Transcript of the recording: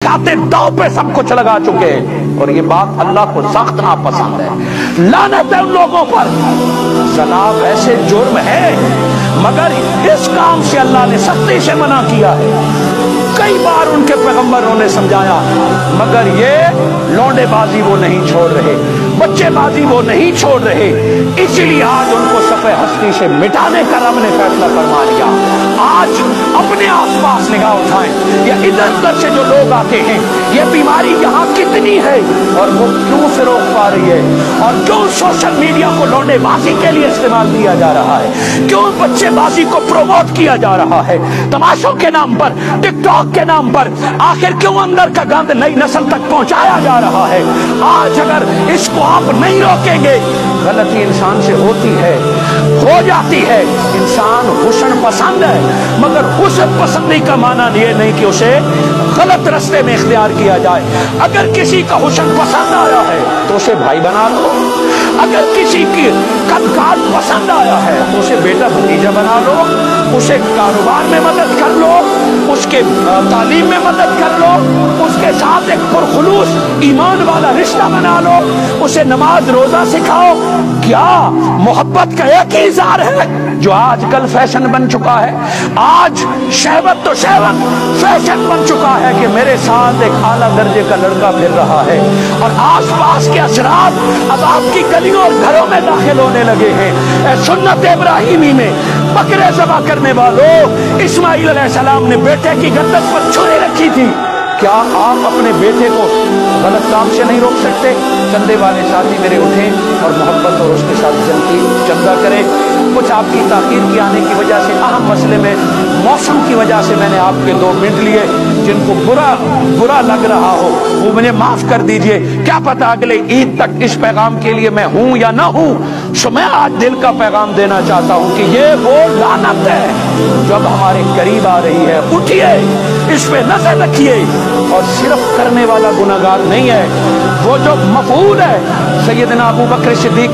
जाते दाव पे सब कुछ लगा चुके हैं, और ये बात अल्लाह को सख्त नापसंद है। लानत है उन लोगों पर। ज़ना वैसे जुर्म है, मगर इस काम से अल्लाह ने सख्ती से मना किया है। कई बार उनके पैगंबरों ने समझाया, मगर ये लौंडेबाजी वो नहीं छोड़ रहे, बच्चेबाजी वो नहीं छोड़ रहे, इसलिए आज उनको सफ़े हस्ती से मिटाने का रब ने फैसला फरमा लिया। आज अपने आसपास निगाह उठाएं, या इधर उधर से जो लोग आते हैं, ये बीमारी यहाँ कितनी है और वो क्यों से रोक पा रही है, और क्यों सोशल मीडिया को लौंडेबाजी के लिए इस्तेमाल किया जा रहा है, क्यों बच्चेबाजी को प्रोमोट किया जा रहा है, तमाशों के नाम पर, टिकटॉक के नाम पर, आखिर क्यों अंदर का गंद नई नस्ल तक पहुंचाया जा रहा है। आज अगर इसको आप नहीं रोकेंगे, गलती इंसान से होती है, हो जाती है। इंसान हुस्न पसंद है, मगर हुस्न पसंदी का माना ये नहीं कि उसे गलत रास्ते में इख्तियार किया जाए। अगर किसी का हुस्न पसंद आया है तो उसे भाई बना लो, अगर किसी की कद-काठ पसंद आया है तो उसे बेटा भतीजा बना लो, उसे कारोबार में मदद कर लो, उसके तालीम में मदद कर लो, उसके साथ एक पुरखुलूस ईमान वाला रिश्ता बना लो, उसे नमाज रोजा सिखाओ। क्या मोहब्बत का एक ही इज़हार है जो आजकल फैशन बन चुका है। आज शहवत तो शहवत फैशन बन चुका है कि मेरे साथ एक आला दर्जे का लड़का फिर रहा है, और आसपास के असरात अब आपकी गलियों और घरों में दाखिल होने लगे हैं। सुन्नत इब्राहिमी में बकरे ज़बह करने वालों, इस्माइल अलैहिस्सलाम ने बेटे की गर्दन पर छुरी रखी थी। क्या आप अपने बेटे को गलत काम से नहीं रोक सकते? चंदे वाले साथी मेरे उठें और मोहब्बत और उसके साथ जल्दी चंदा करें। कुछ आपकी ताकीर की आने की वजह से, अहम मसले में मौसम की वजह से मैंने आपके 2 मिनट लिए, जिनको बुरा लग रहा हो वो मुझे माफ कर दीजिए। क्या पता अगले ईद तक इस पैगाम के लिए मैं हूं या ना हूं। सो मैं आज दिल का पैगाम देना चाहता हूं कि ये वो लानत है जो अब हमारे करीब आ रही है। उठिए, इस पे नजर रखिए, और सिर्फ करने वाला गुनाहगार नहीं है, वो जो मफऊल है सैयदना अबू बकर सिद्दीक